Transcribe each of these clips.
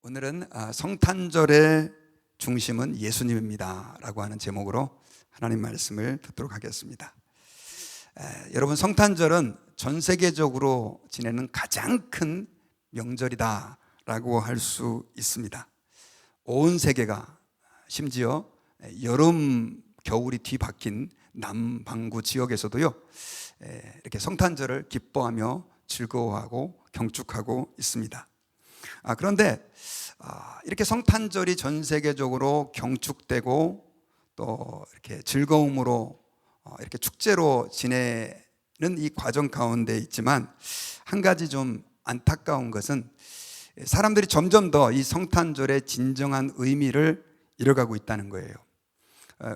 오늘은 성탄절의 중심은 예수님입니다 라고 하는 제목으로 하나님 말씀을 듣도록 하겠습니다. 여러분, 성탄절은 전 세계적으로 지내는 가장 큰 명절이다 라고 할 수 있습니다. 온 세계가, 심지어 여름, 겨울이 뒤바뀐 남반구 지역에서도요, 이렇게 성탄절을 기뻐하며 즐거워하고 경축하고 있습니다. 그런데 이렇게 성탄절이 전 세계적으로 경축되고 또 이렇게 즐거움으로 이렇게 축제로 지내는 이 과정 가운데 있지만, 한 가지 좀 안타까운 것은 사람들이 점점 더 이 성탄절의 진정한 의미를 잃어가고 있다는 거예요.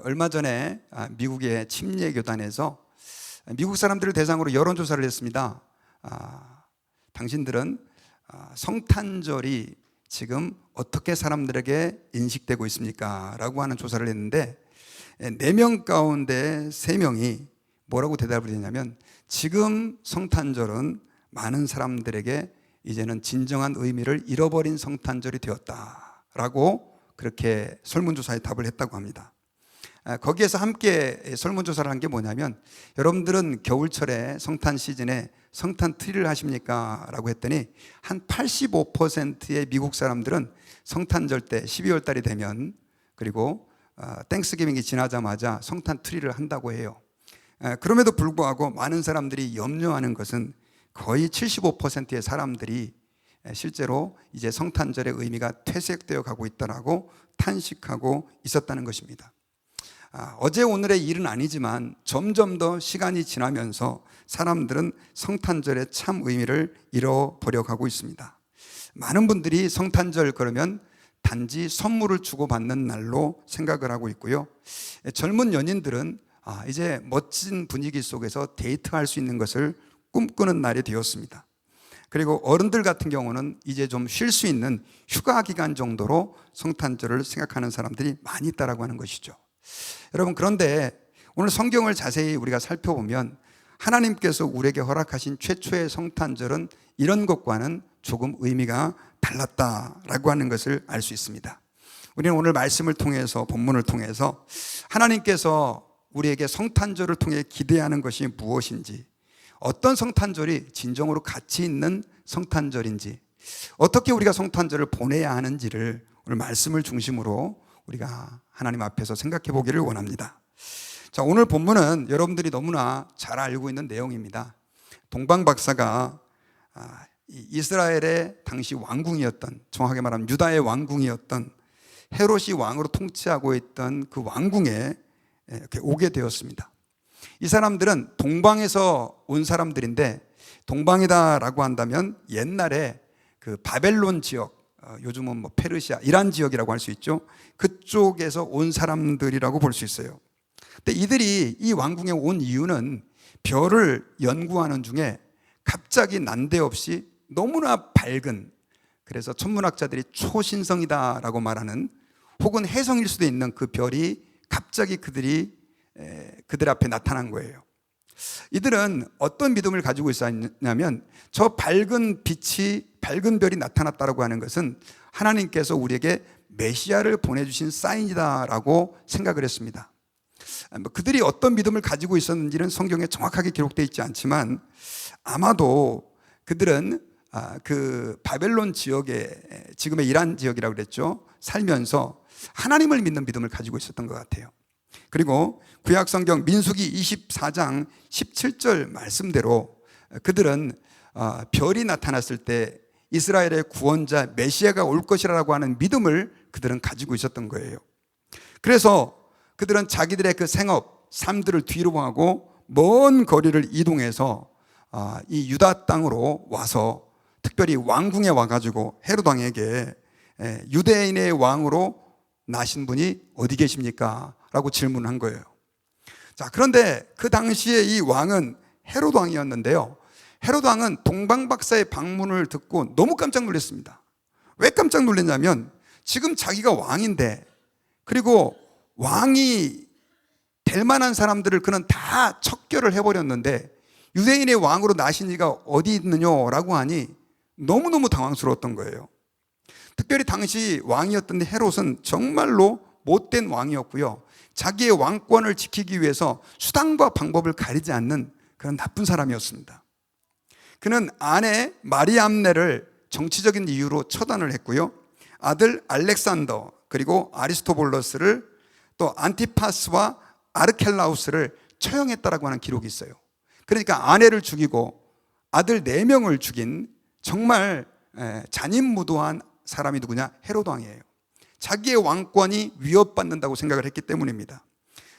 얼마 전에 미국의 침례교단에서 미국 사람들을 대상으로 여론조사를 했습니다. 당신들은 성탄절이 지금 어떻게 사람들에게 인식되고 있습니까? 라고 하는 조사를 했는데 4명 가운데 3명이 뭐라고 대답을 했냐면, 지금 성탄절은 많은 사람들에게 이제는 진정한 의미를 잃어버린 성탄절이 되었다라고 그렇게 설문조사에 답을 했다고 합니다. 거기에서 함께 설문조사를 한 게 뭐냐면, 여러분들은 겨울철에 성탄 시즌에 성탄 트리를 하십니까? 라고 했더니 한 85%의 미국 사람들은 성탄절 때 12월 달이 되면, 그리고 땡스기빙이 지나자마자 성탄 트리를 한다고 해요. 그럼에도 불구하고 많은 사람들이 염려하는 것은 거의 75%의 사람들이 실제로 이제 성탄절의 의미가 퇴색되어 가고 있다라고 탄식하고 있었다는 것입니다. 어제 오늘의 일은 아니지만 점점 더 시간이 지나면서 사람들은 성탄절의 참 의미를 잃어버려 가고 있습니다. 많은 분들이 성탄절 그러면 단지 선물을 주고받는 날로 생각을 하고 있고요, 젊은 연인들은 이제 멋진 분위기 속에서 데이트할 수 있는 것을 꿈꾸는 날이 되었습니다. 그리고 어른들 같은 경우는 이제 좀 쉴 수 있는 휴가 기간 정도로 성탄절을 생각하는 사람들이 많이 있다라고 하는 것이죠. 여러분, 그런데 오늘 성경을 자세히 우리가 살펴보면 하나님께서 우리에게 허락하신 최초의 성탄절은 이런 것과는 조금 의미가 달랐다라고 하는 것을 알 수 있습니다. 우리는 오늘 말씀을 통해서, 본문을 통해서 하나님께서 우리에게 성탄절을 통해 기대하는 것이 무엇인지, 어떤 성탄절이 진정으로 가치 있는 성탄절인지, 어떻게 우리가 성탄절을 보내야 하는지를 오늘 말씀을 중심으로 우리가 하나님 앞에서 생각해 보기를 원합니다. 자, 오늘 본문은 여러분들이 너무나 잘 알고 있는 내용입니다. 동방 박사가 이스라엘의 당시 왕궁이었던, 정확하게 말하면 유다의 왕궁이었던 헤롯이 왕으로 통치하고 있던 그 왕궁에 이렇게 오게 되었습니다. 이 사람들은 동방에서 온 사람들인데, 동방이다라고 한다면 옛날에 그 바벨론 지역, 요즘은 뭐 페르시아, 이란 지역이라고 할 수 있죠. 그쪽에서 온 사람들이라고 볼 수 있어요. 근데 이들이 이 왕궁에 온 이유는 별을 연구하는 중에 갑자기 난데없이 너무나 밝은, 그래서 천문학자들이 초신성이다라고 말하는, 혹은 혜성일 수도 있는 그 별이 갑자기 그들 앞에 나타난 거예요. 이들은 어떤 믿음을 가지고 있었냐면, 저 밝은 빛이, 밝은 별이 나타났다고 하는 것은 하나님께서 우리에게 메시아를 보내주신 사인이다라고 생각을 했습니다. 그들이 어떤 믿음을 가지고 있었는지는 성경에 정확하게 기록되어 있지 않지만, 아마도 그들은 그 바벨론 지역에, 지금의 이란 지역이라고 그랬죠, 살면서 하나님을 믿는 믿음을 가지고 있었던 것 같아요. 그리고 구약성경 민수기 24장 17절 말씀대로 그들은 별이 나타났을 때 이스라엘의 구원자 메시아가 올 것이라고 하는 믿음을 그들은 가지고 있었던 거예요. 그래서 그들은 자기들의 그 생업, 삶들을 뒤로 하고 먼 거리를 이동해서 이 유다 땅으로 와서, 특별히 왕궁에 와가지고 헤롯 왕에게 유대인의 왕으로 나신 분이 어디 계십니까? 라고 질문한 거예요. 자, 그런데 그 당시에 이 왕은 헤롯 왕이었는데요, 헤롯 왕은 동방 박사의 방문을 듣고 너무 깜짝 놀랐습니다. 왜 깜짝 놀랐냐면, 지금 자기가 왕인데, 그리고 왕이 될 만한 사람들을 그는 다 척결을 해버렸는데 유대인의 왕으로 나신 이가 어디 있느냐라고 하니 너무너무 당황스러웠던 거예요. 특별히 당시 왕이었던 헤롯은 정말로 못된 왕이었고요. 자기의 왕권을 지키기 위해서 수단과 방법을 가리지 않는 그런 나쁜 사람이었습니다. 그는 아내 마리암네를 정치적인 이유로 처단을 했고요. 아들 알렉산더 그리고 아리스토블러스를 또 안티파스와 아르켈라우스를 처형했다라고 하는 기록이 있어요. 그러니까 아내를 죽이고 아들 4명을 죽인 정말 잔인무도한 사람이 누구냐? 헤롯 왕이에요. 자기의 왕권이 위협받는다고 생각을 했기 때문입니다.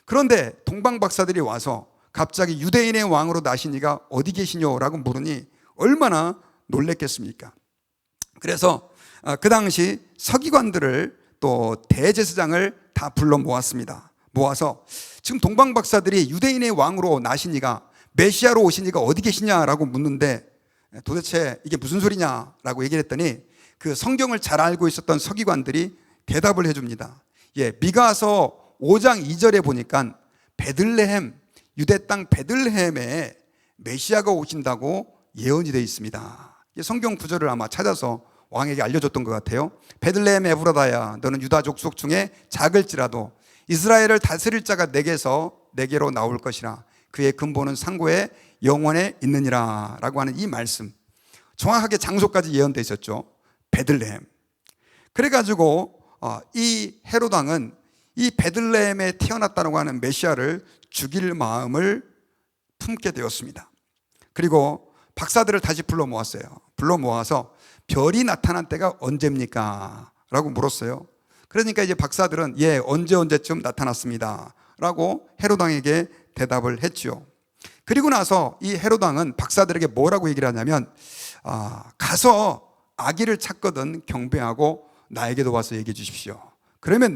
그런데 동방 박사들이 와서 갑자기 유대인의 왕으로 나신 이가 어디 계시냐라고 물으니 얼마나 놀랬겠습니까? 그래서 그 당시 서기관들을 또 대제사장을 다 불러 모았습니다. 모아서 지금 동방 박사들이 유대인의 왕으로 나신 이가 메시아로 오신 이가 어디 계시냐라고 묻는데 도대체 이게 무슨 소리냐라고 얘기를 했더니 그 성경을 잘 알고 있었던 서기관들이 대답을 해줍니다. 미가서 5장 2절에 보니까 베들레헴, 유대 땅 베들레헴에 메시아가 오신다고 예언이 되어 있습니다. 성경 구절을 아마 찾아서 왕에게 알려줬던 것 같아요. 베들레헴 에브라다야, 너는 유다 족속 중에 작을지라도 이스라엘을 다스릴 자가 내게로 나올 것이라. 그의 근본은 상고에 영원에 있느니라 라고 하는 이 말씀, 정확하게 장소까지 예언되어 있었죠. 베들레헴. 그래가지고 이 헤롯 왕은 이 베들레헴에 태어났다고 하는 메시아를 죽일 마음을 품게 되었습니다. 그리고 박사들을 다시 불러 모았어요. 불러 모아서 별이 나타난 때가 언제입니까? 라고 물었어요. 그러니까 이제 박사들은 언제쯤 나타났습니다 라고 헤롯 왕에게 대답을 했죠. 그리고 나서 이 헤롯 왕은 박사들에게 뭐라고 얘기를 하냐면 가서 아기를 찾거든 경배하고 나에게도 와서 얘기해 주십시오. 그러면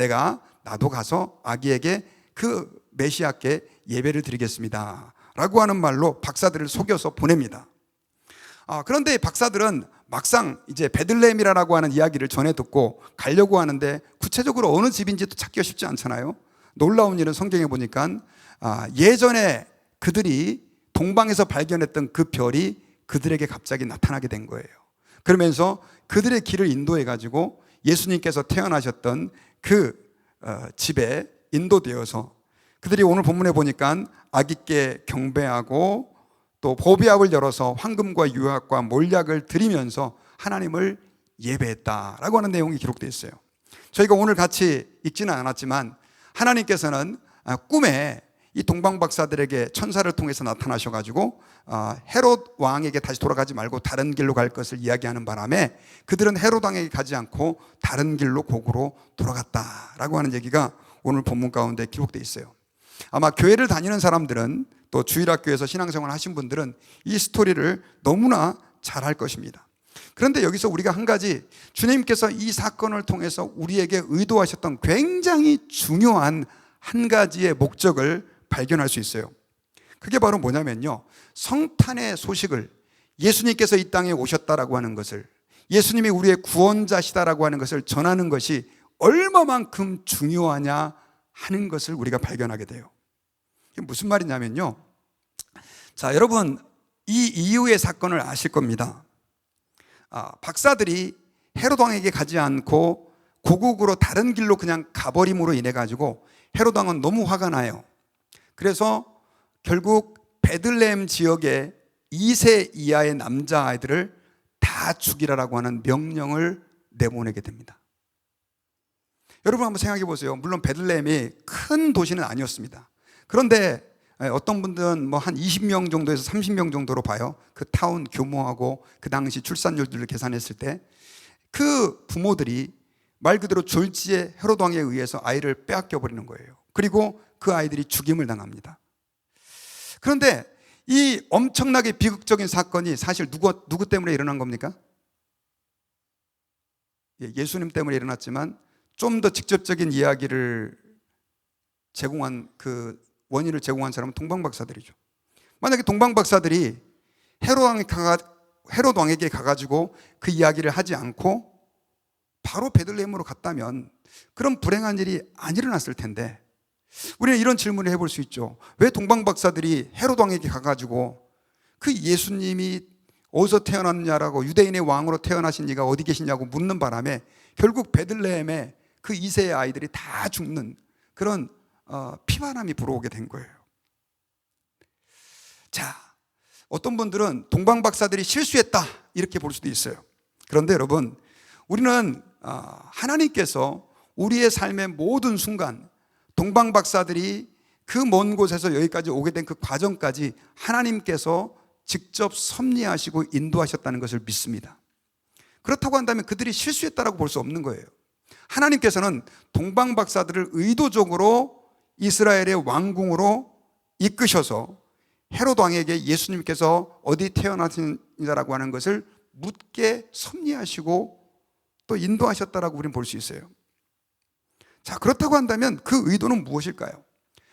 나도 가서 아기에게 그 메시아께 예배를 드리겠습니다 라고 하는 말로 박사들을 속여서 보냅니다. 그런데 박사들은 막상 이제 베들레헴이라고 하는 이야기를 전해 듣고 가려고 하는데 구체적으로 어느 집인지도 찾기가 쉽지 않잖아요. 놀라운 일은 성경에 보니까 예전에 그들이 동방에서 발견했던 그 별이 그들에게 갑자기 나타나게 된 거예요. 그러면서 그들의 길을 인도해 가지고 예수님께서 태어나셨던 그 집에 인도되어서 그들이 오늘 본문에 보니까 아기께 경배하고 또 보비압을 열어서 황금과 유학과 몰약을 드리면서 하나님을 예배했다라고 하는 내용이 기록되어 있어요. 저희가 오늘 같이 읽지는 않았지만 하나님께서는 꿈에 이 동방 박사들에게 천사를 통해서 나타나셔가지고 헤롯 왕에게 다시 돌아가지 말고 다른 길로 갈 것을 이야기하는 바람에 그들은 헤롯 왕에게 가지 않고 다른 길로 곡으로 돌아갔다라고 하는 얘기가 오늘 본문 가운데 기록되어 있어요. 아마 교회를 다니는 사람들은 또 주일학교에서 신앙생활을 하신 분들은 이 스토리를 너무나 잘 알 것입니다. 그런데 여기서 우리가 한 가지 주님께서 이 사건을 통해서 우리에게 의도하셨던 굉장히 중요한 한 가지의 목적을 발견할 수 있어요. 그게 바로 뭐냐면요, 성탄의 소식을, 예수님께서 이 땅에 오셨다라고 하는 것을, 예수님이 우리의 구원자시다라고 하는 것을 전하는 것이 얼마만큼 중요하냐 하는 것을 우리가 발견하게 돼요. 이게 무슨 말이냐면요, 자, 여러분 이 이후의 사건을 아실 겁니다. 박사들이 헤롯 왕에게 가지 않고 고국으로 다른 길로 그냥 가버림으로 인해 가지고 헤롯 왕은 너무 화가 나요. 그래서 결국 베들레헴 지역의 2세 이하의 남자아이들을 다 죽이라라고 하는 명령을 내보내게 됩니다. 여러분 한번 생각해 보세요. 물론 베들레헴이 큰 도시는 아니었습니다. 그런데 어떤 분들은 한 20명 정도에서 30명 정도로 봐요. 그 타운 규모하고 그 당시 출산율들을 계산했을 때 그 부모들이 말 그대로 졸지에 헤롯 왕에 의해서 아이를 빼앗겨 버리는 거예요. 그리고 그 아이들이 죽임을 당합니다. 그런데 이 엄청나게 비극적인 사건이 사실 누구 때문에 일어난 겁니까? 예수님 때문에 일어났지만 좀 더 직접적인 이야기를 제공한 그 원인을 제공한 사람은 동방박사들이죠. 만약에 동방박사들이 헤롯 왕에게 가가지고 그 이야기를 하지 않고 바로 베들레헴으로 갔다면 그런 불행한 일이 안 일어났을 텐데, 우리는 이런 질문을 해볼 수 있죠. 왜 동방박사들이 헤롯 왕에게 가가지고 그 예수님이 어디서 태어났냐라고, 유대인의 왕으로 태어나신 이가 어디 계시냐고 묻는 바람에 결국 베들레헴에 그 2세의 아이들이 다 죽는 그런 피바람이 불어오게 된 거예요. 자, 어떤 분들은 동방박사들이 실수했다 이렇게 볼 수도 있어요. 그런데 여러분, 우리는 하나님께서 우리의 삶의 모든 순간, 동방박사들이 그 먼 곳에서 여기까지 오게 된 그 과정까지 하나님께서 직접 섭리하시고 인도하셨다는 것을 믿습니다. 그렇다고 한다면 그들이 실수했다라고 볼 수 없는 거예요. 하나님께서는 동방박사들을 의도적으로 이스라엘의 왕궁으로 이끄셔서 헤롯 왕에게 예수님께서 어디 태어나신다라고 하는 것을 묻게 섭리하시고 또 인도하셨다라고 우리는 볼 수 있어요. 자, 그렇다고 한다면 그 의도는 무엇일까요?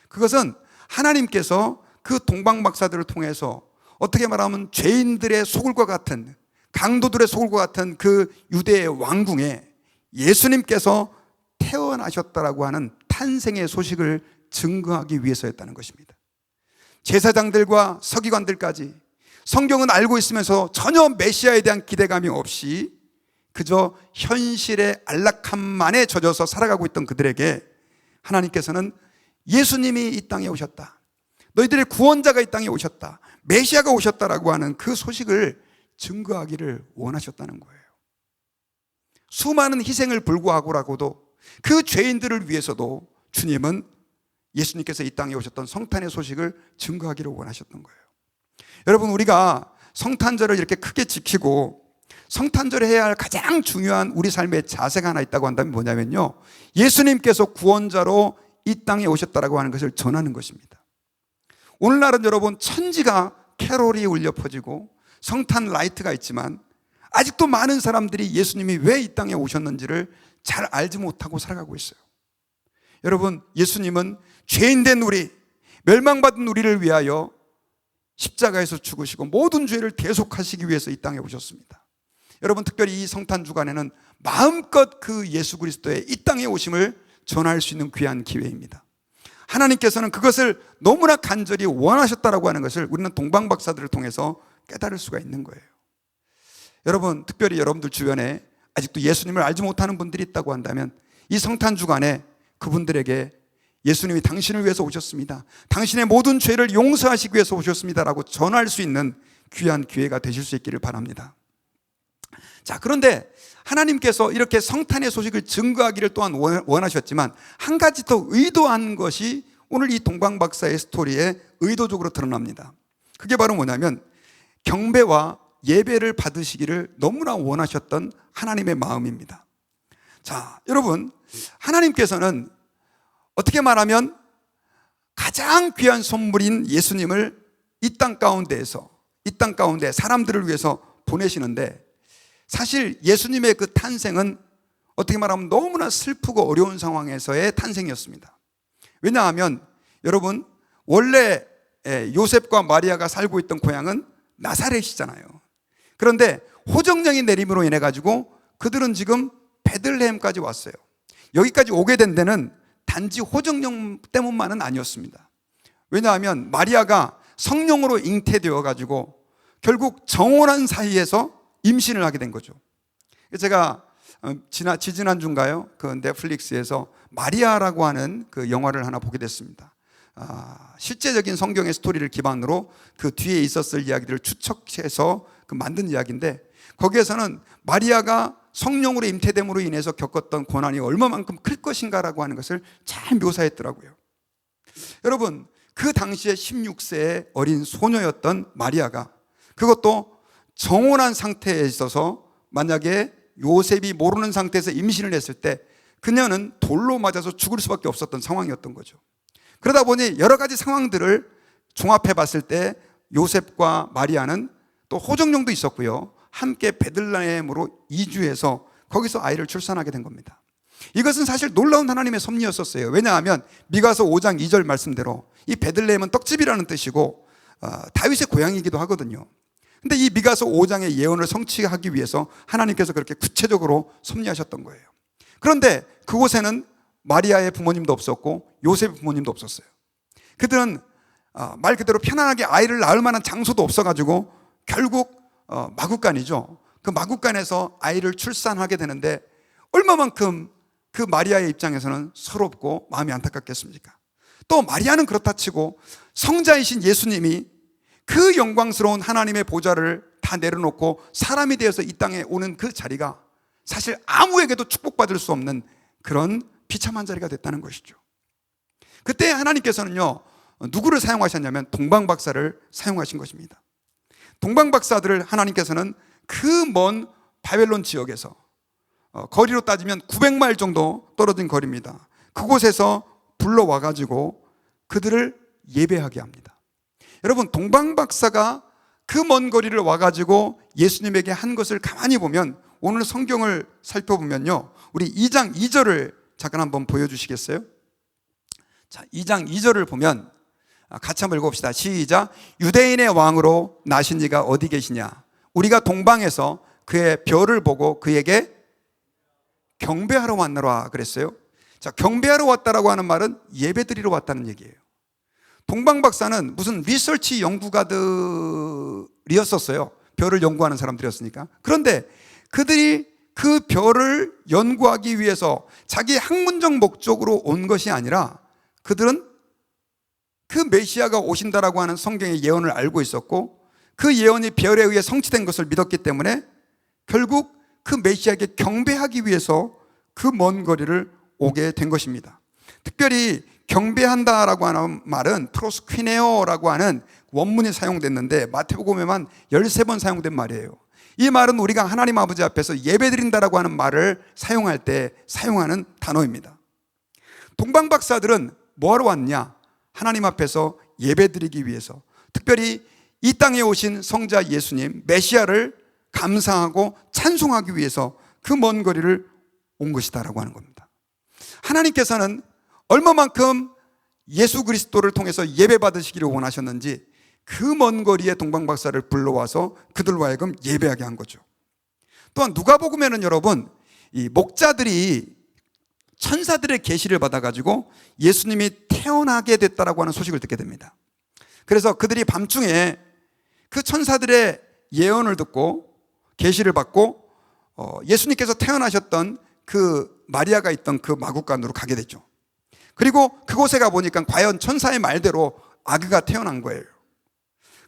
그것은 하나님께서 그 동방박사들을 통해서 어떻게 말하면 죄인들의 소굴과 같은, 강도들의 소굴과 같은 그 유대의 왕궁에 예수님께서 태어나셨다라고 하는 탄생의 소식을 증거하기 위해서였다는 것입니다. 제사장들과 서기관들까지 성경은 알고 있으면서 전혀 메시아에 대한 기대감이 없이 그저 현실의 안락함만에 젖어서 살아가고 있던 그들에게 하나님께서는 예수님이 이 땅에 오셨다, 너희들의 구원자가 이 땅에 오셨다, 메시아가 오셨다라고 하는 그 소식을 증거하기를 원하셨다는 거예요. 수많은 희생을 불구하고라고도 그 죄인들을 위해서도 주님은 예수님께서 이 땅에 오셨던 성탄의 소식을 증거하기를 원하셨던 거예요. 여러분, 우리가 성탄절을 이렇게 크게 지키고 성탄절에 해야 할 가장 중요한 우리 삶의 자세가 하나 있다고 한다면 뭐냐면요, 예수님께서 구원자로 이 땅에 오셨다라고 하는 것을 전하는 것입니다. 오늘날은 여러분, 천지가 캐롤이 울려 퍼지고 성탄 라이트가 있지만 아직도 많은 사람들이 예수님이 왜 이 땅에 오셨는지를 잘 알지 못하고 살아가고 있어요. 여러분, 예수님은 죄인된 우리, 멸망받은 우리를 위하여 십자가에서 죽으시고 모든 죄를 대속하시기 위해서 이 땅에 오셨습니다. 여러분, 특별히 이 성탄 주간에는 마음껏 그 예수 그리스도의 이 땅에 오심을 전할 수 있는 귀한 기회입니다. 하나님께서는 그것을 너무나 간절히 원하셨다라고 하는 것을 우리는 동방박사들을 통해서 깨달을 수가 있는 거예요. 여러분, 특별히 여러분들 주변에 아직도 예수님을 알지 못하는 분들이 있다고 한다면 이 성탄 주간에 그분들에게 예수님이 당신을 위해서 오셨습니다, 당신의 모든 죄를 용서하시기 위해서 오셨습니다라고 전할 수 있는 귀한 기회가 되실 수 있기를 바랍니다. 자, 그런데 하나님께서 이렇게 성탄의 소식을 증거하기를 또한 원하셨지만 한 가지 더 의도한 것이 오늘 이 동방박사의 스토리에 의도적으로 드러납니다. 그게 바로 뭐냐면 경배와 예배를 받으시기를 너무나 원하셨던 하나님의 마음입니다. 자, 여러분, 하나님께서는 어떻게 말하면 가장 귀한 선물인 예수님을 이 땅 가운데에서, 이 땅 가운데 사람들을 위해서 보내시는데, 사실 예수님의 그 탄생은 어떻게 말하면 너무나 슬프고 어려운 상황에서의 탄생이었습니다. 왜냐하면 여러분, 원래 요셉과 마리아가 살고 있던 고향은 나사렛이잖아요. 그런데 호정령이 내림으로 인해 가지고 그들은 지금 베들레헴까지 왔어요. 여기까지 오게 된 데는 단지 호정령 때문만은 아니었습니다. 왜냐하면 마리아가 성령으로 잉태되어 가지고 결국 정혼한 사이에서 임신을 하게 된 거죠. 제가 지지난주인가요? 그 넷플릭스에서 마리아라고 하는 그 영화를 하나 보게 됐습니다. 실제적인 성경의 스토리를 기반으로 그 뒤에 있었을 이야기들을 추측해서 만든 이야기인데, 거기에서는 마리아가 성령으로 임태됨으로 인해서 겪었던 고난이 얼마만큼 클 것인가라고 하는 것을 잘 묘사했더라고요. 여러분, 그 당시에 16세의 어린 소녀였던 마리아가, 그것도 정혼한 상태에 있어서 만약에 요셉이 모르는 상태에서 임신을 했을 때 그녀는 돌로 맞아서 죽을 수밖에 없었던 상황이었던 거죠. 그러다 보니 여러 가지 상황들을 종합해 봤을 때 요셉과 마리아는 또 호정령도 있었고요, 함께 베들레헴으로 이주해서 거기서 아이를 출산하게 된 겁니다. 이것은 사실 놀라운 하나님의 섭리였었어요. 왜냐하면 미가서 5장 2절 말씀대로 이 베들레헴은 떡집이라는 뜻이고 다윗의 고향이기도 하거든요. 근데 이 미가서 5장의 예언을 성취하기 위해서 하나님께서 그렇게 구체적으로 섭리하셨던 거예요. 그런데 그곳에는 마리아의 부모님도 없었고 요셉의 부모님도 없었어요. 그들은 말 그대로 편안하게 아이를 낳을 만한 장소도 없어가지고 결국 마구간이죠. 그 마구간에서 아이를 출산하게 되는데 얼마만큼 그 마리아의 입장에서는 서럽고 마음이 안타깝겠습니까? 또 마리아는 그렇다 치고 성자이신 예수님이 그 영광스러운 하나님의 보좌를 다 내려놓고 사람이 되어서 이 땅에 오는 그 자리가 사실 아무에게도 축복받을 수 없는 그런 비참한 자리가 됐다는 것이죠. 그때 하나님께서는요, 누구를 사용하셨냐면 동방박사를 사용하신 것입니다. 동방박사들을 하나님께서는 그 먼 바벨론 지역에서 거리로 따지면 900마일 정도 떨어진 거리입니다. 그곳에서 불러와가지고 그들을 예배하게 합니다. 여러분, 동방박사가 그 먼 거리를 와가지고 예수님에게 한 것을 가만히 보면, 오늘 성경을 살펴보면요, 우리 2장 2절을 잠깐 한번 보여주시겠어요? 자, 2장 2절을 보면 같이 한번 읽어봅시다. 시작. 유대인의 왕으로 나신 이가 어디 계시냐? 우리가 동방에서 그의 별을 보고 그에게 경배하러 왔노라 그랬어요. 자, 경배하러 왔다라고 하는 말은 예배드리러 왔다는 얘기예요. 동방박사는 무슨 리서치 연구가들이었었어요. 별을 연구하는 사람들이었으니까. 그런데 그들이 그 별을 연구하기 위해서 자기 학문적 목적으로 온 것이 아니라, 그들은 그 메시아가 오신다라고 하는 성경의 예언을 알고 있었고, 그 예언이 별에 의해 성취된 것을 믿었기 때문에 결국 그 메시아에게 경배하기 위해서 그 먼 거리를 오게 된 것입니다. 특별히 경배한다라고 하는 말은 프로스퀴네오라고 하는 원문이 사용됐는데 마태복음에만 13번 사용된 말이에요. 이 말은 우리가 하나님 아버지 앞에서 예배드린다라고 하는 말을 사용할 때 사용하는 단어입니다. 동방박사들은 뭐하러 왔냐? 하나님 앞에서 예배드리기 위해서, 특별히 이 땅에 오신 성자 예수님 메시아를 감사하고 찬송하기 위해서 그 먼 거리를 온 것이다라고 하는 겁니다. 하나님께서는 얼마만큼 예수 그리스도를 통해서 예배받으시기를 원하셨는지 그 먼 거리에 동방박사를 불러와서 그들로 하여금 예배하게 한 거죠. 또한 누가복음에는 여러분, 이 목자들이 천사들의 계시를 받아가지고 예수님이 태어나게 됐다라고 하는 소식을 듣게 됩니다. 그래서 그들이 밤중에 그 천사들의 예언을 듣고 계시를 받고 예수님께서 태어나셨던 그 마리아가 있던 그 마구간으로 가게 됐죠. 그리고 그곳에 가보니까 과연 천사의 말대로 아기가 태어난 거예요.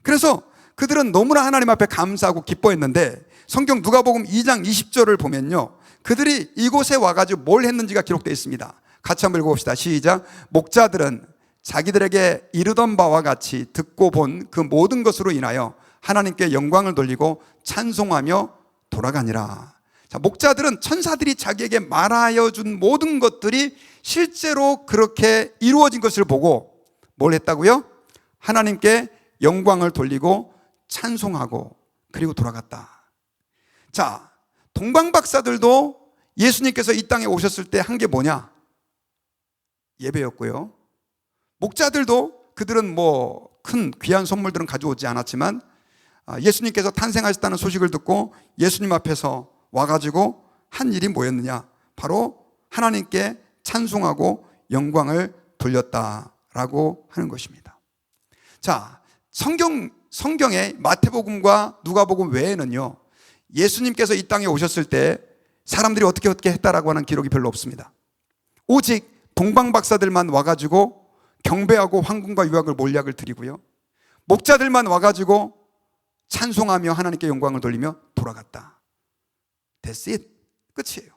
그래서 그들은 너무나 하나님 앞에 감사하고 기뻐했는데, 성경 누가복음 2장 20절을 보면요, 그들이 이곳에 와가지고 뭘 했는지가 기록되어 있습니다. 같이 한번 읽어봅시다. 시작. 목자들은 자기들에게 이르던 바와 같이 듣고 본 그 모든 것으로 인하여 하나님께 영광을 돌리고 찬송하며 돌아가니라. 자, 목자들은 천사들이 자기에게 말하여 준 모든 것들이 실제로 그렇게 이루어진 것을 보고 뭘 했다고요? 하나님께 영광을 돌리고 찬송하고 그리고 돌아갔다. 자, 동방박사들도 예수님께서 이 땅에 오셨을 때 한 게 뭐냐? 예배였고요. 목자들도 그들은 뭐 큰 귀한 선물들은 가져오지 않았지만 예수님께서 탄생하셨다는 소식을 듣고 예수님 앞에서 와가지고 한 일이 뭐였느냐? 바로 하나님께 찬송하고 영광을 돌렸다라고 하는 것입니다. 자, 성경의 마태복음과 누가복음 외에는요, 예수님께서 이 땅에 오셨을 때 사람들이 어떻게 했다라고 하는 기록이 별로 없습니다. 오직 동방박사들만 와가지고 경배하고 황금과 유황을 몰약을 드리고요, 목자들만 와가지고 찬송하며 하나님께 영광을 돌리며 돌아갔다. That's it. 끝이에요.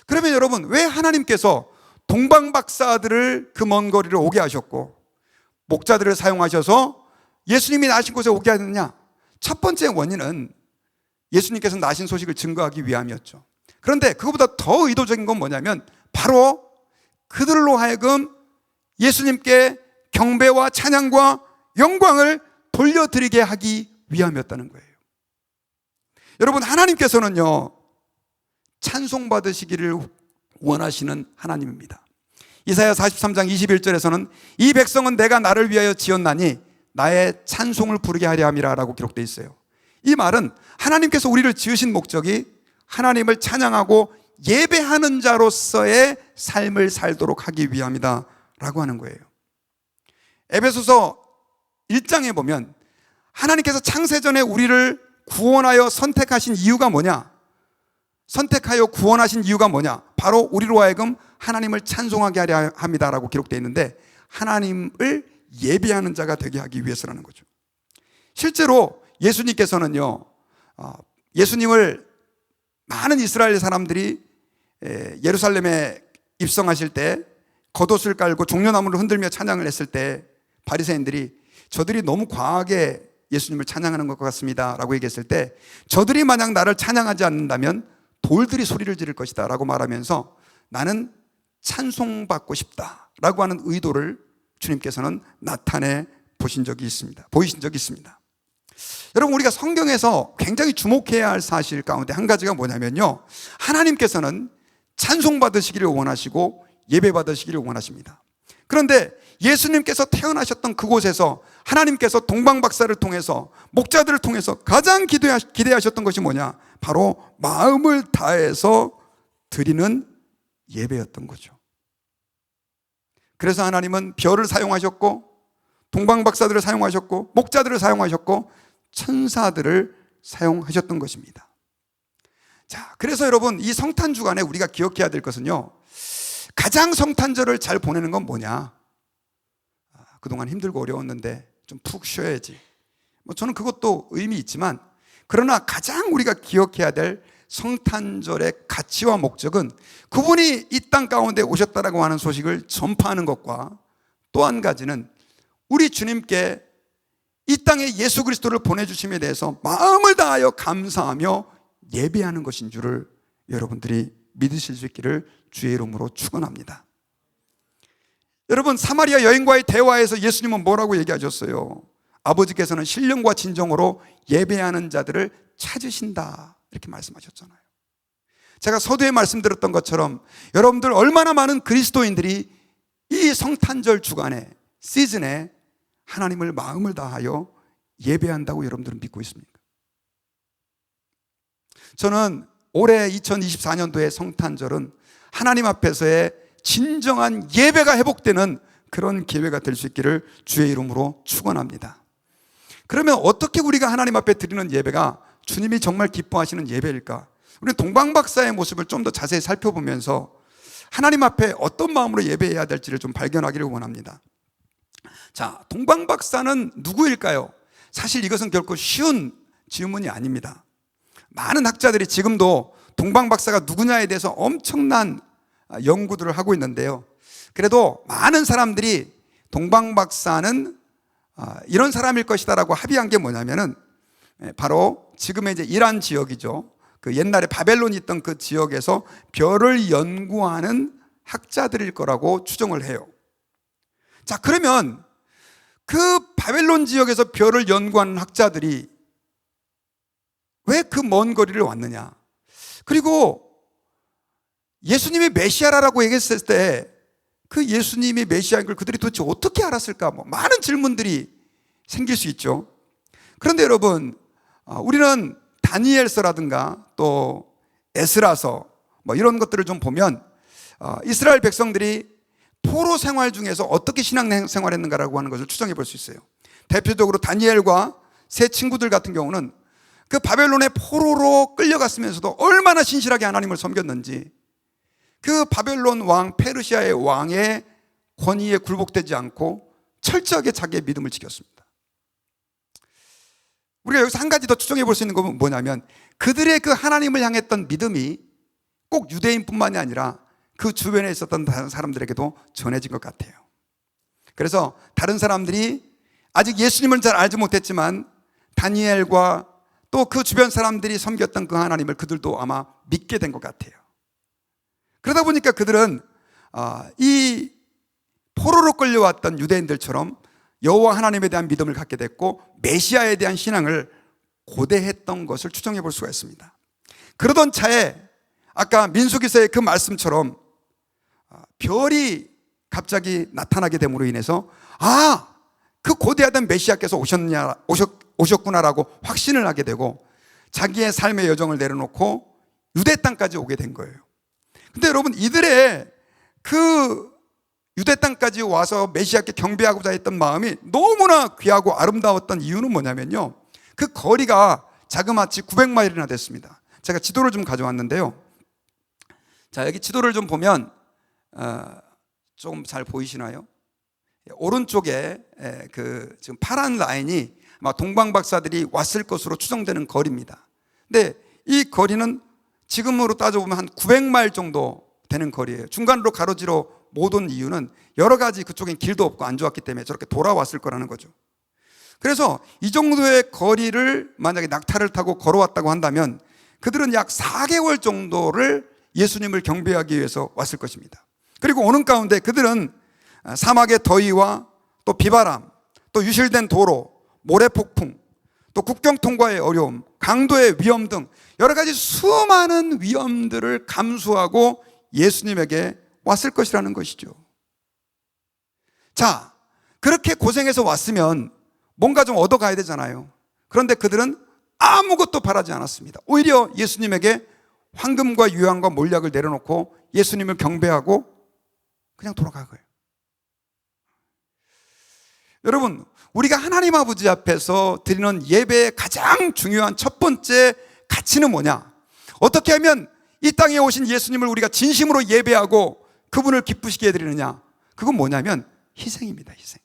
그러면 여러분, 왜 하나님께서 동방박사들을 그 먼 거리를 오게 하셨고 목자들을 사용하셔서 예수님이 나신 곳에 오게 하느냐? 첫 번째 원인은 예수님께서 나신 소식을 증거하기 위함이었죠. 그런데 그것보다 더 의도적인 건 뭐냐면 바로 그들로 하여금 예수님께 경배와 찬양과 영광을 돌려드리게 하기 위함이었다는 거예요. 여러분, 하나님께서는요, 찬송받으시기를 원하시는 하나님입니다. 이사야 43장 21절에서는 이 백성은 내가 나를 위하여 지었나니 나의 찬송을 부르게 하려 함이라 라고 기록되어 있어요. 이 말은 하나님께서 우리를 지으신 목적이 하나님을 찬양하고 예배하는 자로서의 삶을 살도록 하기 위함이다 라고 하는 거예요. 에베소서 1장에 보면 하나님께서 창세전에 우리를 구원하여 선택하신 이유가 뭐냐? 선택하여 구원하신 이유가 뭐냐? 바로 우리로 하여금 하나님을 찬송하게 하려 합니다라고 기록되어 있는데, 하나님을 예배하는 자가 되게 하기 위해서라는 거죠. 실제로 예수님께서는요, 예수님을 많은 이스라엘 사람들이 예루살렘에 입성하실 때 겉옷을 깔고 종려나무를 흔들며 찬양을 했을 때 바리새인들이 저들이 너무 과하게 예수님을 찬양하는 것 같습니다 라고 얘기했을 때, 저들이 만약 나를 찬양하지 않는다면 돌들이 소리를 지를 것이다 라고 말하면서 나는 찬송받고 싶다 라고 하는 의도를 주님께서는 나타내 보이신 적이 있습니다. 여러분, 우리가 성경에서 굉장히 주목해야 할 사실 가운데 한 가지가 뭐냐면요, 하나님께서는 찬송받으시기를 원하시고 예배받으시기를 원하십니다. 그런데 예수님께서 태어나셨던 그곳에서 하나님께서 동방박사를 통해서, 목자들을 통해서 가장 기대하셨던 것이 뭐냐? 바로 마음을 다해서 드리는 예배였던 거죠. 그래서 하나님은 별을 사용하셨고, 동방박사들을 사용하셨고, 목자들을 사용하셨고, 천사들을 사용하셨던 것입니다. 자, 그래서 여러분, 이 성탄 주간에 우리가 기억해야 될 것은요, 가장 성탄절을 잘 보내는 건 뭐냐? 그동안 힘들고 어려웠는데 좀 푹 쉬어야지. 저는 그것도 의미 있지만, 그러나 가장 우리가 기억해야 될 성탄절의 가치와 목적은 그분이 이 땅 가운데 오셨다라고 하는 소식을 전파하는 것과, 또 한 가지는 우리 주님께 이 땅에 예수 그리스도를 보내주심에 대해서 마음을 다하여 감사하며 예배하는 것인 줄을 여러분들이 믿으실 수 있기를 주의 이름으로 축원합니다. 여러분, 사마리아 여인과의 대화에서 예수님은 뭐라고 얘기하셨어요? 아버지께서는 신령과 진정으로 예배하는 자들을 찾으신다, 이렇게 말씀하셨잖아요. 제가 서두에 말씀드렸던 것처럼 여러분들 얼마나 많은 그리스도인들이 이 성탄절 주간에, 시즌에 하나님을 마음을 다하여 예배한다고 여러분들은 믿고 있습니까? 저는 올해 2024년도의 성탄절은 하나님 앞에서의 진정한 예배가 회복되는 그런 기회가 될 수 있기를 주의 이름으로 축원합니다. 그러면 어떻게 우리가 하나님 앞에 드리는 예배가 주님이 정말 기뻐하시는 예배일까? 우리는 동방박사의 모습을 좀 더 자세히 살펴보면서 하나님 앞에 어떤 마음으로 예배해야 될지를 좀 발견하기를 원합니다. 자, 동방박사는 누구일까요? 사실 이것은 결코 쉬운 질문이 아닙니다. 많은 학자들이 지금도 동방박사가 누구냐에 대해서 엄청난 연구들을 하고 있는데요, 그래도 많은 사람들이 동방박사는 이런 사람일 것이다 라고 합의한 게 뭐냐면은, 바로 지금의 이제 이란 지역이죠. 그 옛날에 바벨론이 있던 그 지역에서 별을 연구하는 학자들일 거라고 추정을 해요. 자, 그러면 그 바벨론 지역에서 별을 연구하는 학자들이 왜 그 먼 거리를 왔느냐? 그리고 예수님이 메시아라고 얘기했을 때 그 예수님이 메시아인 걸 그들이 도대체 어떻게 알았을까? 많은 질문들이 생길 수 있죠. 그런데 여러분, 우리는 다니엘서라든가 또 에스라서 이런 것들을 좀 보면 이스라엘 백성들이 포로 생활 중에서 어떻게 신앙 생활했는가라고 하는 것을 추정해 볼 수 있어요. 대표적으로 다니엘과 세 친구들 같은 경우는 그 바벨론의 포로로 끌려갔으면서도 얼마나 신실하게 하나님을 섬겼는지, 그 바벨론 왕, 페르시아의 왕의 권위에 굴복되지 않고 철저하게 자기의 믿음을 지켰습니다. 우리가 여기서 한 가지 더 추정해 볼 수 있는 건 뭐냐면, 그들의 그 하나님을 향했던 믿음이 꼭 유대인뿐만이 아니라 그 주변에 있었던 다른 사람들에게도 전해진 것 같아요. 그래서 다른 사람들이 아직 예수님을 잘 알지 못했지만 다니엘과 또 그 주변 사람들이 섬겼던 그 하나님을 그들도 아마 믿게 된 것 같아요. 그러다 보니까 그들은 이 포로로 끌려왔던 유대인들처럼 여호와 하나님에 대한 믿음을 갖게 됐고, 메시아에 대한 신앙을 고대했던 것을 추정해 볼 수가 있습니다. 그러던 차에 아까 민수기서의 그 말씀처럼 별이 갑자기 나타나게 됨으로 인해서 그 고대하던 메시아께서 오셨구나라고 확신을 하게 되고, 자기의 삶의 여정을 내려놓고 유대 땅까지 오게 된 거예요. 근데 여러분, 이들의 그 유대 땅까지 와서 메시아께 경배하고자 했던 마음이 너무나 귀하고 아름다웠던 이유는 뭐냐면요, 그 거리가 자그마치 900마일이나 됐습니다. 제가 지도를 좀 가져왔는데요, 자, 여기 지도를 좀 보면 좀 잘 보이시나요? 오른쪽에 그 지금 파란 라인이 아마 동방 박사들이 왔을 것으로 추정되는 거리입니다. 근데 이 거리는 지금으로 따져보면 한 900마일 정도 되는 거리예요. 중간으로 가로지로 못 온 이유는 여러 가지, 그쪽엔 길도 없고 안 좋았기 때문에 저렇게 돌아왔을 거라는 거죠. 그래서 이 정도의 거리를 만약에 낙타를 타고 걸어왔다고 한다면 그들은 약 4개월 정도를 예수님을 경배하기 위해서 왔을 것입니다. 그리고 오는 가운데 그들은 사막의 더위와 또 비바람, 또 유실된 도로, 모래폭풍, 또 국경 통과의 어려움, 강도의 위험 등 여러 가지 수많은 위험들을 감수하고 예수님에게 왔을 것이라는 것이죠. 자, 그렇게 고생해서 왔으면 뭔가 좀 얻어가야 되잖아요. 그런데 그들은 아무것도 바라지 않았습니다. 오히려 예수님에게 황금과 유황과 몰약을 내려놓고 예수님을 경배하고 그냥 돌아간 거예요. 여러분, 우리가 하나님 아버지 앞에서 드리는 예배의 가장 중요한 첫 번째 가치는 뭐냐? 어떻게 하면 이 땅에 오신 예수님을 우리가 진심으로 예배하고 그분을 기쁘시게 해드리느냐? 그건 뭐냐면 희생입니다. 희생.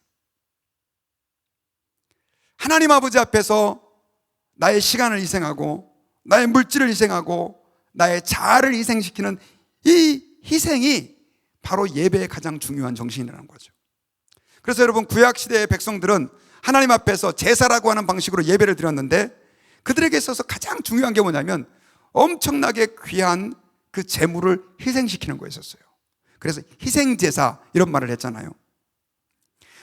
하나님 아버지 앞에서 나의 시간을 희생하고 나의 물질을 희생하고 나의 자아를 희생시키는 이 희생이 바로 예배의 가장 중요한 정신이라는 거죠. 그래서 여러분, 구약시대의 백성들은 하나님 앞에서 제사라고 하는 방식으로 예배를 드렸는데 그들에게 있어서 가장 중요한 게 뭐냐면 엄청나게 귀한 그 제물을 희생시키는 거였었어요. 그래서 희생제사 이런 말을 했잖아요.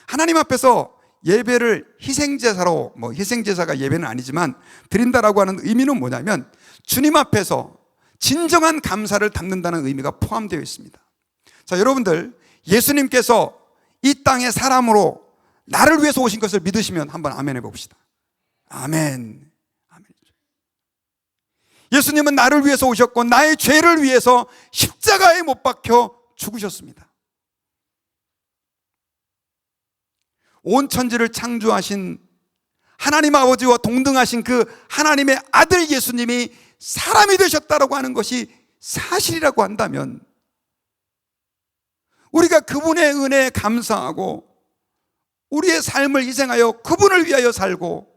하나님 앞에서 예배를 희생제사로, 희생제사가 예배는 아니지만 드린다라고 하는 의미는 뭐냐면 주님 앞에서 진정한 감사를 담는다는 의미가 포함되어 있습니다. 자, 여러분들, 예수님께서 이 땅에 사람으로 나를 위해서 오신 것을 믿으시면 한번 아멘 해봅시다. 아멘. 아멘. 예수님은 나를 위해서 오셨고 나의 죄를 위해서 십자가에 못 박혀 죽으셨습니다. 온 천지를 창조하신 하나님 아버지와 동등하신 그 하나님의 아들 예수님이 사람이 되셨다라고 하는 것이 사실이라고 한다면 우리가 그분의 은혜에 감사하고 우리의 삶을 희생하여 그분을 위하여 살고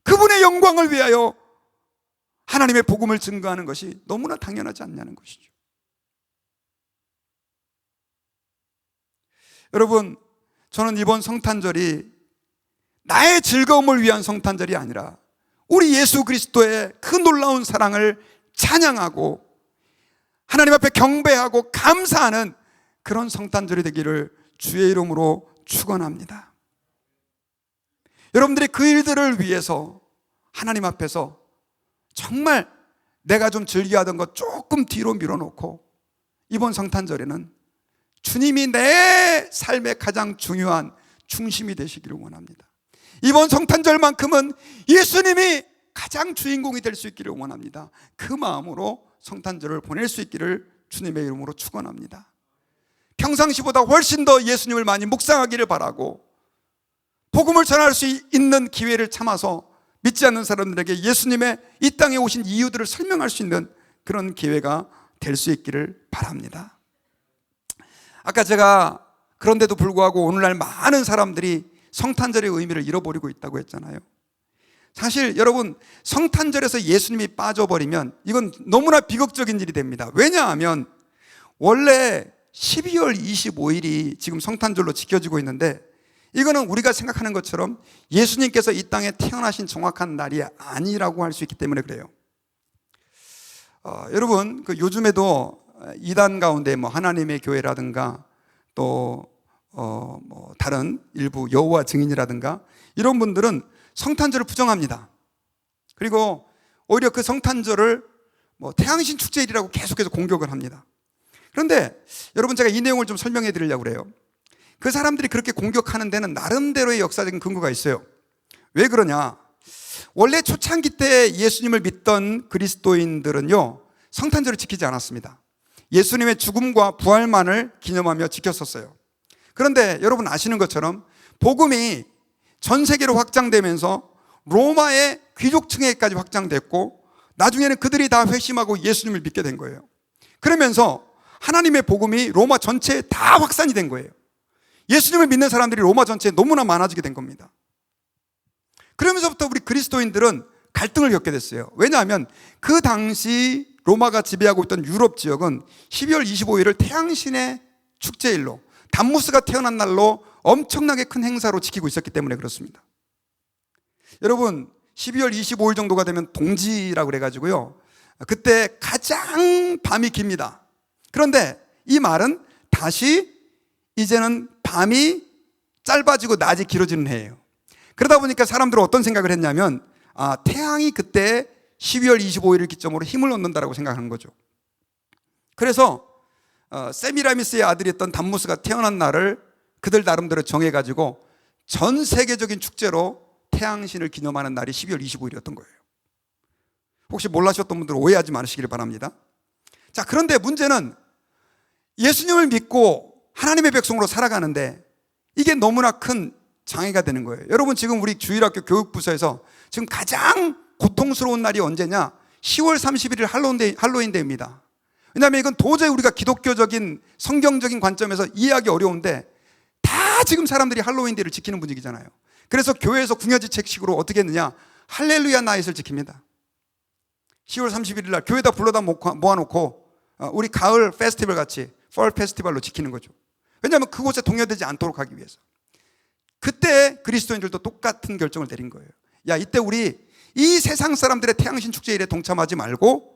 그분의 영광을 위하여 하나님의 복음을 증거하는 것이 너무나 당연하지 않냐는 것이죠. 여러분, 저는 이번 성탄절이 나의 즐거움을 위한 성탄절이 아니라 우리 예수 그리스도의 그 놀라운 사랑을 찬양하고 하나님 앞에 경배하고 감사하는 그런 성탄절이 되기를 주의 이름으로 축원합니다. 여러분들이 그 일들을 위해서 하나님 앞에서 정말 내가 좀 즐겨하던 것 조금 뒤로 밀어놓고 이번 성탄절에는 주님이 내 삶의 가장 중요한 중심이 되시기를 원합니다. 이번 성탄절만큼은 예수님이 가장 주인공이 될 수 있기를 원합니다. 그 마음으로 성탄절을 보낼 수 있기를 주님의 이름으로 축원합니다. 평상시보다 훨씬 더 예수님을 많이 묵상하기를 바라고 복음을 전할 수 있는 기회를 참아서 믿지 않는 사람들에게 예수님의 이 땅에 오신 이유들을 설명할 수 있는 그런 기회가 될 수 있기를 바랍니다. 아까 제가 그런데도 불구하고 오늘날 많은 사람들이 성탄절의 의미를 잃어버리고 있다고 했잖아요. 사실 여러분, 성탄절에서 예수님이 빠져버리면 이건 너무나 비극적인 일이 됩니다. 왜냐하면 원래 12월 25일이 지금 성탄절로 지켜지고 있는데 이거는 우리가 생각하는 것처럼 예수님께서 이 땅에 태어나신 정확한 날이 아니라고 할 수 있기 때문에 그래요. 여러분, 요즘에도 이단 가운데 하나님의 교회라든가 또 다른 일부 여호와 증인이라든가 이런 분들은 성탄절을 부정합니다. 그리고 오히려 그 성탄절을 태양신 축제일이라고 계속해서 공격을 합니다. 그런데 여러분, 제가 이 내용을 좀 설명해 드리려고 그래요. 그 사람들이 그렇게 공격하는 데는 나름대로의 역사적인 근거가 있어요. 왜 그러냐? 원래 초창기 때 예수님을 믿던 그리스도인들은요, 성탄절을 지키지 않았습니다. 예수님의 죽음과 부활만을 기념하며 지켰었어요. 그런데 여러분 아시는 것처럼 복음이 전 세계로 확장되면서 로마의 귀족층에까지 확장됐고 나중에는 그들이 다 회심하고 예수님을 믿게 된 거예요. 그러면서 하나님의 복음이 로마 전체에 다 확산이 된 거예요. 예수님을 믿는 사람들이 로마 전체에 너무나 많아지게 된 겁니다. 그러면서부터 우리 그리스도인들은 갈등을 겪게 됐어요. 왜냐하면 그 당시 로마가 지배하고 있던 유럽 지역은 12월 25일을 태양신의 축제일로, 담무스가 태어난 날로 엄청나게 큰 행사로 지키고 있었기 때문에 그렇습니다. 여러분, 12월 25일 정도가 되면 동지라고 그래가지고요, 그때 가장 밤이 깁니다. 그런데 이 말은 다시 이제는 밤이 짧아지고 낮이 길어지는 해예요. 그러다 보니까 사람들은 어떤 생각을 했냐면, 태양이 그때 12월 25일을 기점으로 힘을 얻는다라고 생각하는 거죠. 그래서 세미라미스의 아들이었던 담무스가 태어난 날을 그들 나름대로 정해가지고 전 세계적인 축제로 태양신을 기념하는 날이 12월 25일이었던 거예요. 혹시 몰라셨던 분들은 오해하지 마시기를 바랍니다. 자, 그런데 문제는 예수님을 믿고 하나님의 백성으로 살아가는데 이게 너무나 큰 장애가 되는 거예요. 여러분, 지금 우리 주일학교 교육부서에서 지금 가장 고통스러운 날이 언제냐? 10월 31일 할로윈데이입니다. 왜냐하면 이건 도저히 우리가 기독교적인 성경적인 관점에서 이해하기 어려운데 다 지금 사람들이 할로윈데이를 지키는 분위기잖아요. 그래서 교회에서 궁여지책식으로 어떻게 했느냐? 할렐루야 나잇을 지킵니다. 10월 31일 날 교회에다 불러다 모아놓고 우리 가을 페스티벌 같이 펄 페스티벌로 지키는 거죠. 왜냐하면 그곳에 동요되지 않도록 하기 위해서. 그때 그리스도인들도 똑같은 결정을 내린 거예요. 야, 이때 우리 이 세상 사람들의 태양신 축제일에 동참하지 말고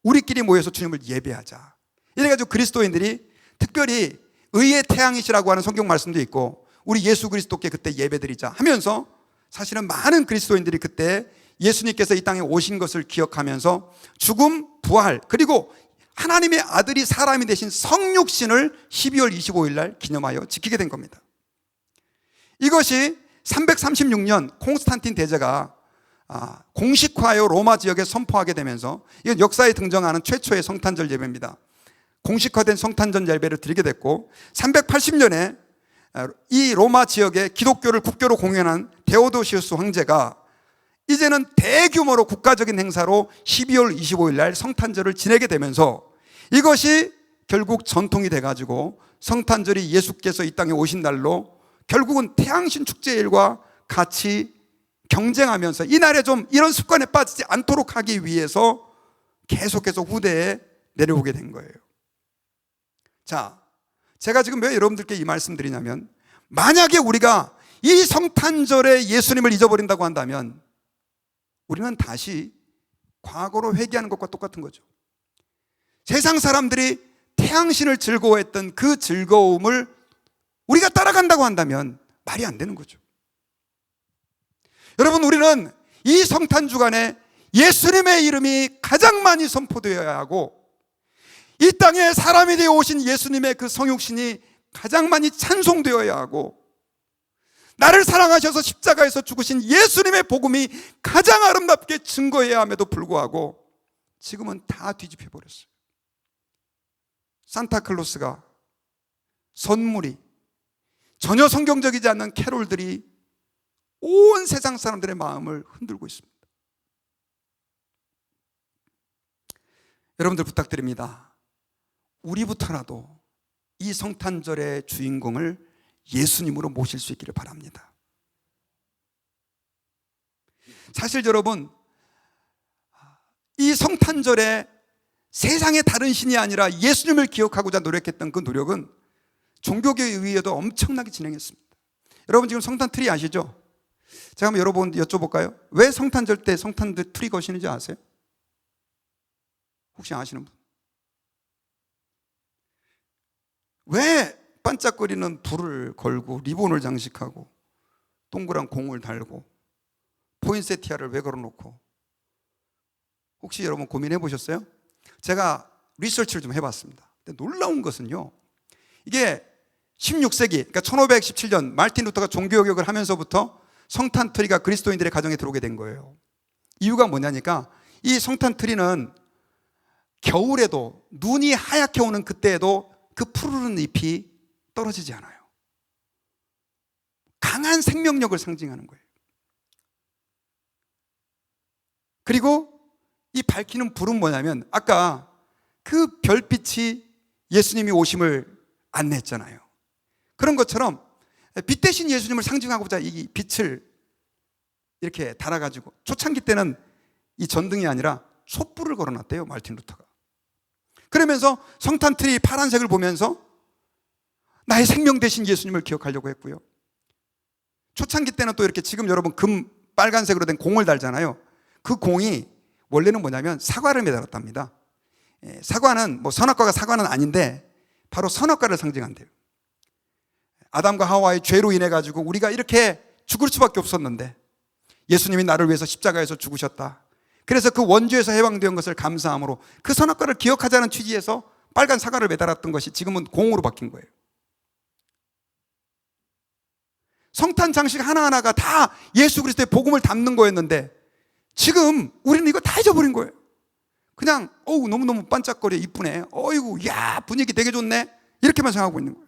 우리끼리 모여서 주님을 예배하자. 이래가지고 그리스도인들이 특별히 의의 태양이시라고 하는 성경 말씀도 있고 우리 예수 그리스도께 그때 예배드리자 하면서 사실은 많은 그리스도인들이 그때 예수님께서 이 땅에 오신 것을 기억하면서 죽음, 부활, 그리고 하나님의 아들이 사람이 되신 성육신을 12월 25일 날 기념하여 지키게 된 겁니다. 이것이 336년 콘스탄틴 대제가 공식화하여 로마 지역에 선포하게 되면서 이건 역사에 등장하는 최초의 성탄절 예배입니다. 공식화된 성탄절 예배를 드리게 됐고 380년에 이 로마 지역에 기독교를 국교로 공연한 데오도시우스 황제가 이제는 대규모로 국가적인 행사로 12월 25일 날 성탄절을 지내게 되면서 이것이 결국 전통이 돼가지고 성탄절이 예수께서 이 땅에 오신 날로 결국은 태양신 축제일과 같이 경쟁하면서 이 날에 좀 이런 습관에 빠지지 않도록 하기 위해서 계속해서 후대에 내려오게 된 거예요. 자, 제가 지금 왜 여러분들께 이 말씀 드리냐면 만약에 우리가 이 성탄절에 예수님을 잊어버린다고 한다면 우리는 다시 과거로 회귀하는 것과 똑같은 거죠. 세상 사람들이 태양신을 즐거워했던 그 즐거움을 우리가 따라간다고 한다면 말이 안 되는 거죠. 여러분, 우리는 이 성탄 주간에 예수님의 이름이 가장 많이 선포되어야 하고 이 땅에 사람이 되어 오신 예수님의 그 성육신이 가장 많이 찬송되어야 하고 나를 사랑하셔서 십자가에서 죽으신 예수님의 복음이 가장 아름답게 증거해야 함에도 불구하고 지금은 다 뒤집혀 버렸어요. 산타클로스가, 선물이, 전혀 성경적이지 않는 캐롤들이 온 세상 사람들의 마음을 흔들고 있습니다. 여러분들 부탁드립니다. 우리부터라도 이 성탄절의 주인공을 예수님으로 모실 수 있기를 바랍니다. 사실 여러분, 이 성탄절에 세상의 다른 신이 아니라 예수님을 기억하고자 노력했던 그 노력은 종교계에 의해도 엄청나게 진행했습니다. 여러분 지금 성탄 트리 아시죠? 제가 한번 여러분 여쭤볼까요? 왜 성탄절 때 성탄 트리 거시는지 아세요? 혹시 아시는 분? 왜 반짝거리는 불을 걸고 리본을 장식하고 동그란 공을 달고 포인세티아를 왜 걸어놓고, 혹시 여러분 고민해 보셨어요? 제가 리서치를 좀 해봤습니다. 근데 놀라운 것은요, 이게 16세기, 그러니까 1517년 마르틴 루터가 종교개혁을 하면서부터 성탄 트리가 그리스도인들의 가정에 들어오게 된 거예요. 이유가 뭐냐니까 이 성탄 트리는 겨울에도 눈이 하얗게 오는 그때에도 그 푸르른 잎이 떨어지지 않아요. 강한 생명력을 상징하는 거예요. 그리고 이 밝히는 불은 뭐냐면 아까 그 별빛이 예수님이 오심을 안내했잖아요. 그런 것처럼 빛 대신 예수님을 상징하고자 이 빛을 이렇게 달아가지고, 초창기 때는 이 전등이 아니라 촛불을 걸어놨대요, 마르틴 루터가. 그러면서 성탄트리 파란색을 보면서 나의 생명 대신 예수님을 기억하려고 했고요. 초창기 때는 또 이렇게 지금 여러분 금 빨간색으로 된 공을 달잖아요. 그 공이 원래는 뭐냐면 사과를 매달았답니다. 사과는 뭐 선악과가 사과는 아닌데 바로 선악과를 상징한대요. 아담과 하와의 죄로 인해 가지고 우리가 이렇게 죽을 수밖에 없었는데 예수님이 나를 위해서 십자가에서 죽으셨다. 그래서 그 원죄에서 해방된 것을 감사함으로 그 선악과를 기억하자는 취지에서 빨간 사과를 매달았던 것이 지금은 공으로 바뀐 거예요. 성탄 장식 하나하나가 다 예수 그리스도의 복음을 담는 거였는데 지금 우리는 이거 다 잊어버린 거예요. 그냥 어우 너무너무 반짝거려 이쁘네, 어이구 야 분위기 되게 좋네, 이렇게만 생각하고 있는 거예요.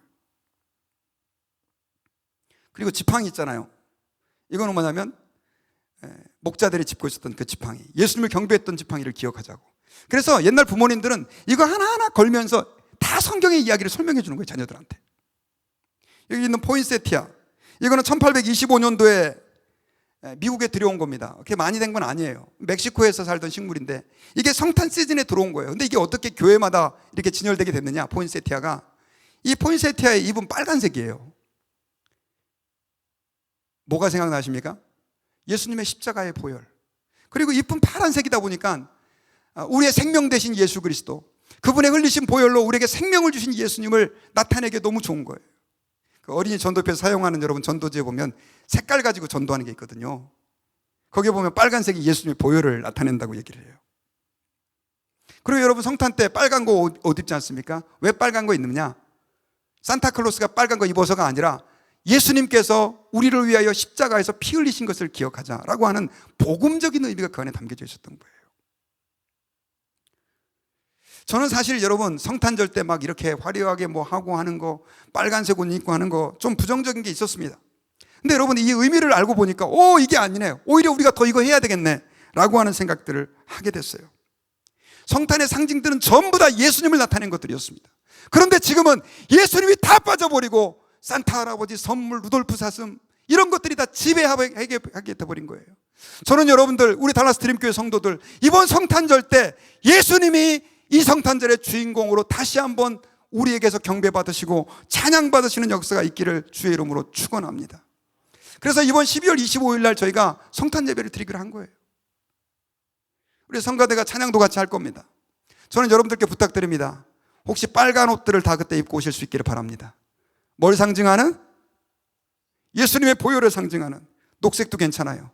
그리고 지팡이 있잖아요. 이거는 뭐냐면 목자들이 짚고 있었던 그 지팡이, 예수님을 경배했던 지팡이를 기억하자고. 그래서 옛날 부모님들은 이거 하나하나 걸면서 다 성경의 이야기를 설명해 주는 거예요, 자녀들한테. 여기 있는 포인세티아, 이거는 1825년도에 미국에 들여온 겁니다. 그렇게 많이 된 건 아니에요. 멕시코에서 살던 식물인데 이게 성탄 시즌에 들어온 거예요. 근데 이게 어떻게 교회마다 이렇게 진열되게 됐느냐, 포인세티아가. 이 포인세티아의 잎은 빨간색이에요. 뭐가 생각나십니까? 예수님의 십자가의 보혈. 그리고 잎은 파란색이다 보니까 우리의 생명 되신 예수 그리스도, 그분의 흘리신 보혈로 우리에게 생명을 주신 예수님을 나타내기 너무 좋은 거예요. 그 어린이 전도표에서 사용하는 여러분 전도지에 보면 색깔 가지고 전도하는 게 있거든요. 거기에 보면 빨간색이 예수님의 보혈을 나타낸다고 얘기를 해요. 그리고 여러분 성탄 때 빨간 거 옷 입지 않습니까? 왜 빨간 거 입느냐? 산타클로스가 빨간 거 입어서가 아니라 예수님께서 우리를 위하여 십자가에서 피 흘리신 것을 기억하자라고 하는 복음적인 의미가 그 안에 담겨져 있었던 거예요. 저는 사실 여러분 성탄절 때 막 이렇게 화려하게 뭐 하고 하는 거, 빨간색 옷 입고 하는 거 좀 부정적인 게 있었습니다. 근데 여러분 이 의미를 알고 보니까 이게 아니네, 오히려 우리가 더 이거 해야 되겠네 라고 하는 생각들을 하게 됐어요. 성탄의 상징들은 전부 다 예수님을 나타낸 것들이었습니다. 그런데 지금은 예수님이 다 빠져버리고 산타 할아버지 선물, 루돌프 사슴, 이런 것들이 다 지배하게 돼버린 거예요. 저는 여러분들, 우리 달라스 드림교회 성도들, 이번 성탄절 때 예수님이 이 성탄절의 주인공으로 다시 한번 우리에게서 경배받으시고 찬양받으시는 역사가 있기를 주의 이름으로 축원합니다. 그래서 이번 12월 25일 날 저희가 성탄 예배를 드리기로 한 거예요. 우리 성가대가 찬양도 같이 할 겁니다. 저는 여러분들께 부탁드립니다. 혹시 빨간 옷들을 다 그때 입고 오실 수 있기를 바랍니다. 뭘 상징하는? 예수님의 보혈을 상징하는, 녹색도 괜찮아요.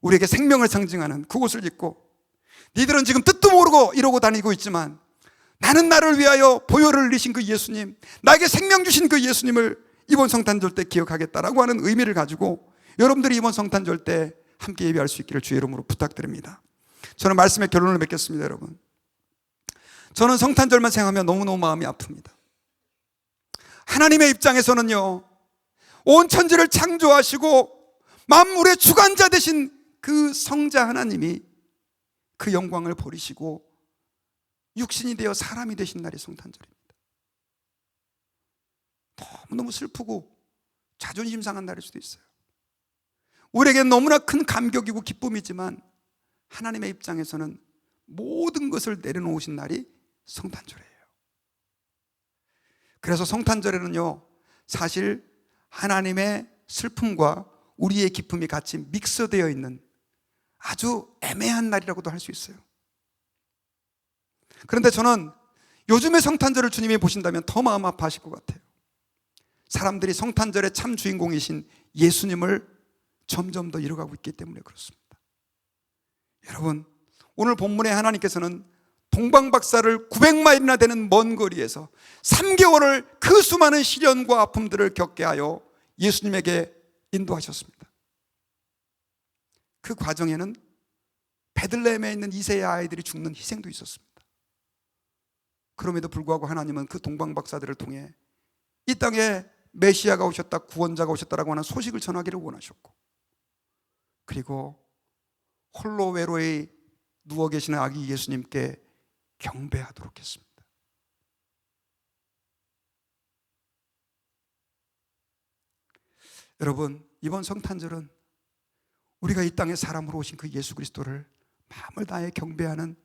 우리에게 생명을 상징하는 그 옷을 입고, 니들은 지금 뜻도 모르고 이러고 다니고 있지만 나는 나를 위하여 보혈을 흘리신 그 예수님, 나에게 생명 주신 그 예수님을 이번 성탄절 때 기억하겠다라고 하는 의미를 가지고 여러분들이 이번 성탄절 때 함께 예배할 수 있기를 주의 이름으로 부탁드립니다. 저는 말씀의 결론을 맺겠습니다. 여러분, 저는 성탄절만 생각하면 너무너무 마음이 아픕니다. 하나님의 입장에서는요, 온 천지를 창조하시고 만물의 주관자 되신 그 성자 하나님이 그 영광을 버리시고 육신이 되어 사람이 되신 날이 성탄절입니다. 너무너무 슬프고 자존심 상한 날일 수도 있어요. 우리에게는 너무나 큰 감격이고 기쁨이지만 하나님의 입장에서는 모든 것을 내려놓으신 날이 성탄절이에요. 그래서 성탄절에는요, 사실 하나님의 슬픔과 우리의 기쁨이 같이 믹스되어 있는 아주 애매한 날이라고도 할 수 있어요. 그런데 저는 요즘의 성탄절을 주님이 보신다면 더 마음 아파하실 것 같아요. 사람들이 성탄절의 참 주인공이신 예수님을 점점 더 잃어가고 있기 때문에 그렇습니다. 여러분, 오늘 본문에 하나님께서는 동방박사를 900마일이나 되는 먼 거리에서 3개월을 그 수많은 시련과 아픔들을 겪게 하여 예수님에게 인도하셨습니다. 그 과정에는 베들레헴에 있는 2세의 아이들이 죽는 희생도 있었습니다. 그럼에도 불구하고 하나님은 그 동방박사들을 통해 이 땅에 메시아가 오셨다, 구원자가 오셨다라고 하는 소식을 전하기를 원하셨고, 그리고 홀로 외로이 누워 계시는 아기 예수님께 경배하도록 했습니다. 여러분, 이번 성탄절은 우리가 이 땅에 사람으로 오신 그 예수 그리스도를 마음을 다해 경배하는,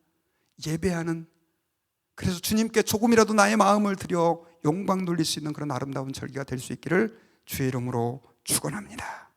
예배하는, 그래서 주님께 조금이라도 나의 마음을 들여 영광 돌릴 수 있는 그런 아름다운 절기가 될 수 있기를 주의 이름으로 축원합니다.